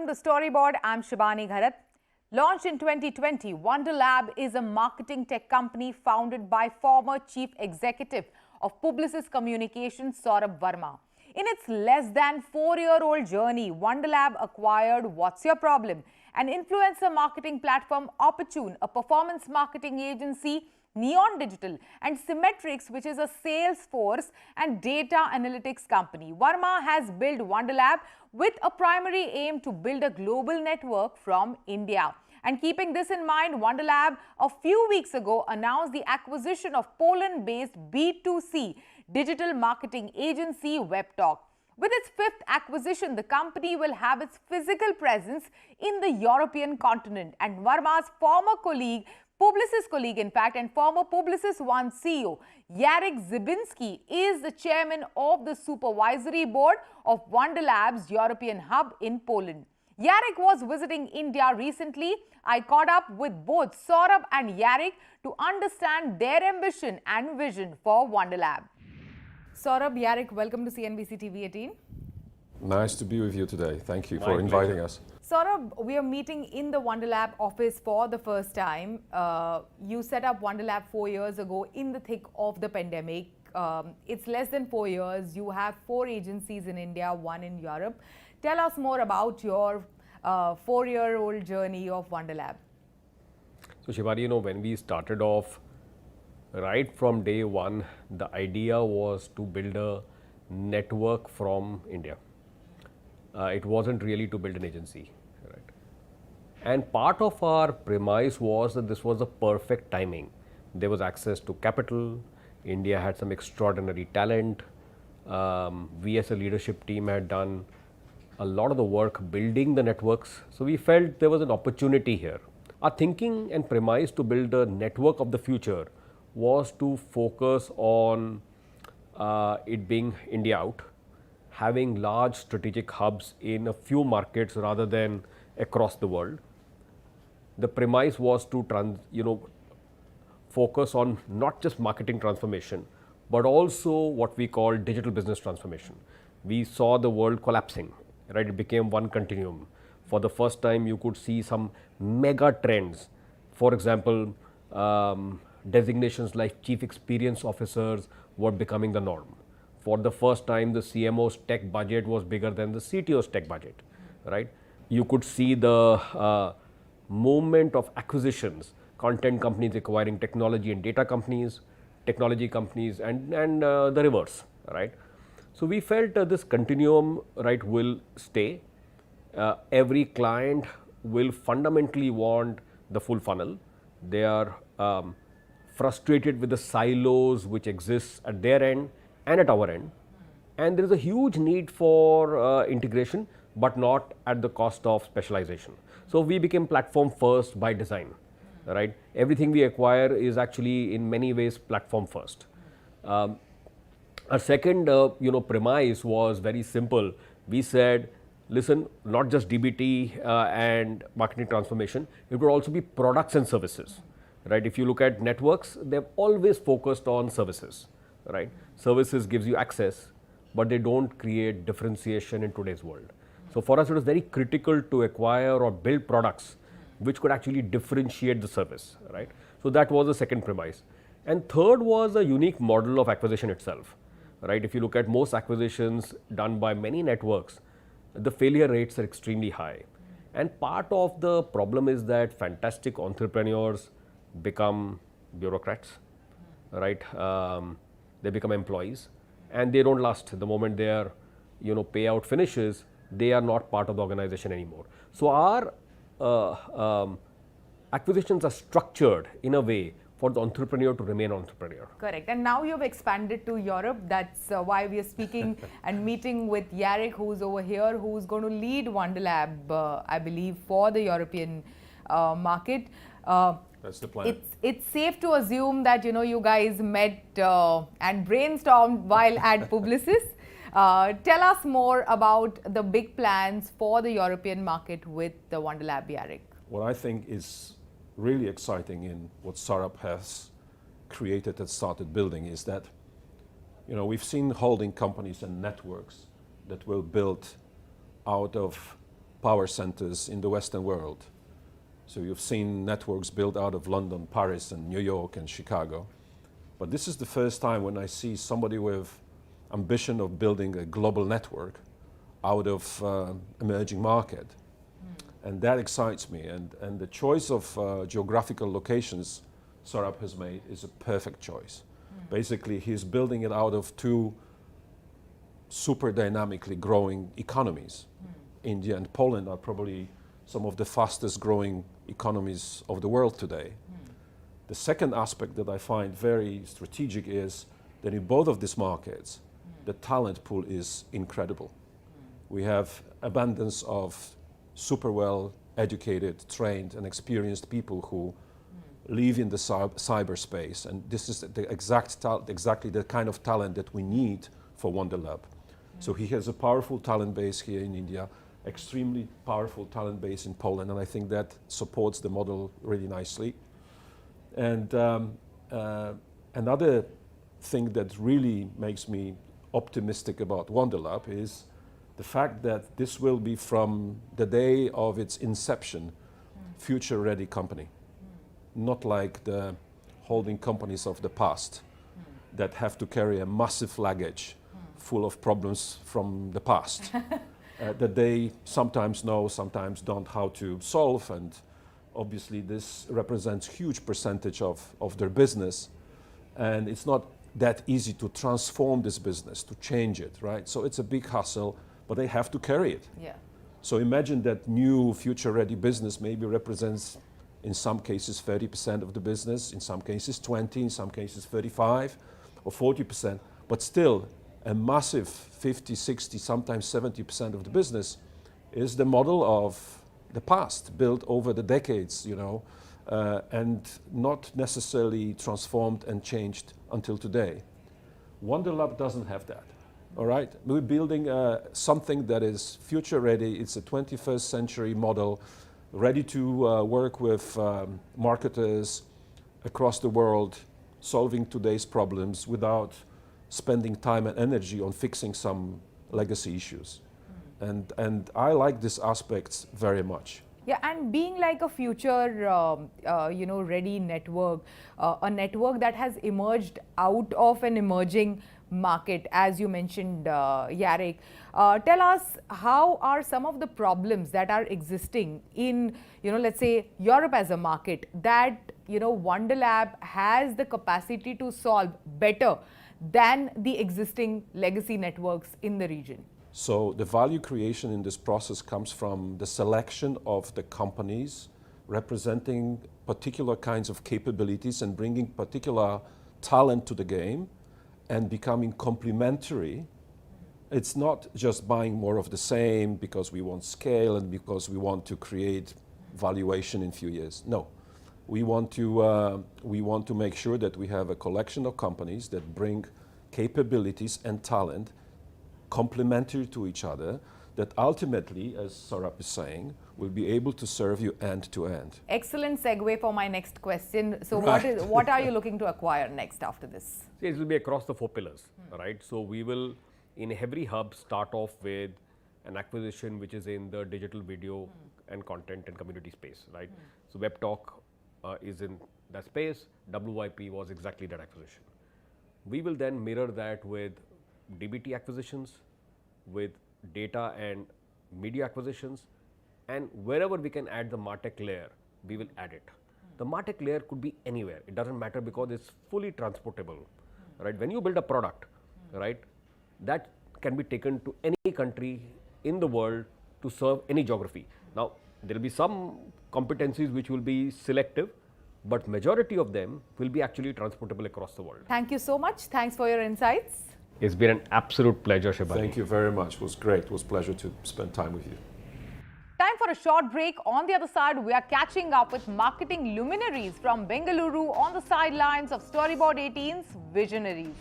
Welcome to Storyboard. I'm Shibani Gharat. Launched in 2020, Wonderlab is a marketing tech company founded by former chief executive of Publicis Communications, Saurabh Varma. In its less than 4-year-old journey, Wonderlab acquired What's Your Problem, an influencer marketing platform, Opportune, a performance marketing agency, Neon Digital, and Cymetrix, which is a Salesforce and data analytics company. Varma has built Wonderlab with a primary aim to build a global network from India. And keeping this in mind, Wonderlab a few weeks ago announced the acquisition of Poland-based B2C digital marketing agency WebTalk. With its fifth acquisition, the company will have its physical presence in the European continent. And Varma's former colleague, Publicis colleague in fact, and former Publicis One CEO, Jarek Ziebinski, is the chairman of the supervisory board of Wonderlab's European hub in Poland. Jarek was visiting India recently. I caught up with both Saurabh and Jarek to understand their ambition and vision for Wonderlab. Saurabh, Jarek, welcome to CNBC TV18. Nice to be with you today. Thank you for inviting us. Saurabh, we are meeting in the Wonderlab office for the first time. You set up Wonderlab 4 years ago in the thick of the pandemic. It's less than 4 years. You have 4 agencies in India, 1 in Europe. Tell us more about your 4-year-old journey of Wonderlab. So Shibani, when we started off, right from day one, the idea was to build a network from India. It wasn't really to build an agency, right? And part of our premise was that this was a perfect timing. There was access to capital. India had some extraordinary talent. We as a leadership team had done a lot of the work building the networks. So we felt there was an opportunity here. Our thinking and premise to build a network of the future was to focus on it being India out, having large strategic hubs in a few markets rather than across the world. The premise was to focus on not just marketing transformation, but also what we call digital business transformation. We saw the world collapsing, right? It became one continuum. For the first time, you could see some mega trends. For example, designations like chief experience officers were becoming the norm. For the first time, the CMO's tech budget was bigger than the CTO's tech budget, right? You could see the movement of acquisitions, content companies acquiring technology and data companies, technology companies, and the reverse, right? So we felt this continuum, right, will stay. Every client will fundamentally want the full funnel. They are frustrated with the silos which exists at their end and at our end, and there is a huge need for integration, but not at the cost of specialization. So we became platform first by design, right? Everything we acquire is actually in many ways platform first. Our second premise was very simple. We said, listen, not just DBT and marketing transformation, it would also be products and services, right? If you look at networks, they've always focused on services, right? Services gives you access, but they don't create differentiation in today's world. So for us, it was very critical to acquire or build products which could actually differentiate the service, right? So that was the second premise. And third was a unique model of acquisition itself, right? If you look at most acquisitions done by many networks, the failure rates are extremely high. And part of the problem is that fantastic entrepreneurs become bureaucrats, right? They become employees and they don't last. The moment their payout finishes, they are not part of the organization anymore. So our acquisitions are structured in a way for the entrepreneur to remain entrepreneur. Correct. And now you've expanded to Europe. That's why we are speaking and meeting with Jarek, who's over here, who's going to lead Wonderlab, I believe, for the European market. That's the plan. It's safe to assume that you guys met and brainstormed while at Publicis. Tell us more about the big plans for the European market with the Wonderlab, Jarek. What I think is really exciting in what Saurabh has created and started building is that, we've seen holding companies and networks that will build out of power centers in the Western world. So you've seen networks built out of London, Paris, and New York, and Chicago. But this is the first time when I see somebody with ambition of building a global network out of emerging market. And that excites me. And the choice of geographical locations Saurabh has made is a perfect choice. Basically, he's building it out of two super dynamically growing economies. India and Poland are probably some of the fastest growing economies of the world today. The second aspect that I find very strategic is that in both of these markets, the talent pool is incredible. We have abundance of super well educated, trained, and experienced people who live in the cyberspace, and this is the exactly the kind of talent that we need for Wonderlab. So he has a powerful talent base here in India, extremely powerful talent base in Poland, and I think that supports the model really nicely. And another thing that really makes me optimistic about Wonderlab is the fact that this will be, from the day of its inception, future-ready company. Not like the holding companies of the past that have to carry a massive luggage full of problems from the past that they sometimes know, sometimes don't how to solve, and obviously this represents huge percentage of their business, and it's not that easy to transform this business, to change it, right? So it's a big hustle, but they have to carry it. Yeah. So imagine that new future-ready business maybe represents, in some cases, 30% of the business, in some cases 20, in some cases 35 or 40%, but still a massive 50, 60, sometimes 70% of the business is the model of the past, built over the decades, you know, and not necessarily transformed and changed until today. Wonderlab doesn't have that, all right? We're building something that is future ready. It's a 21st century model, ready to work with marketers across the world, solving today's problems without spending time and energy on fixing some legacy issues. And I like these aspects very much. Yeah, and being like a future, ready network, a network that has emerged out of an emerging market, as you mentioned, Jarek. Tell us, how are some of the problems that are existing in, let's say, Europe as a market that, Wonderlab has the capacity to solve better than the existing legacy networks in the region? So the value creation in this process comes from the selection of the companies representing particular kinds of capabilities and bringing particular talent to the game and becoming complementary. It's not just buying more of the same because we want scale and because we want to create valuation in a few years. No, we want to make sure that we have a collection of companies that bring capabilities and talent complementary to each other, that ultimately, as Saurabh is saying, will be able to serve you end to end. Excellent segue for my next question. So Right. what are you looking to acquire next after this? It will be across the 4 pillars, right? So we will, in every hub, start off with an acquisition which is in the digital video and content and community space, right? So WebTalk is in that space. WYP was exactly that acquisition. We will then mirror that with DBT acquisitions, with data and media acquisitions, and wherever we can add the MarTech layer, we will add it. The MarTech layer could be anywhere. It doesn't matter because it's fully transportable, right? When you build a product, right, that can be taken to any country in the world to serve any geography. Now, there will be some competencies which will be selective, but majority of them will be actually transportable across the world. Thank you so much. Thanks for your insights. It's been an absolute pleasure, Shibani. Thank you very much. It was great. It was a pleasure to spend time with you. Time for a short break. On the other side, we are catching up with marketing luminaries from Bengaluru on the sidelines of Storyboard 18's Visionaries.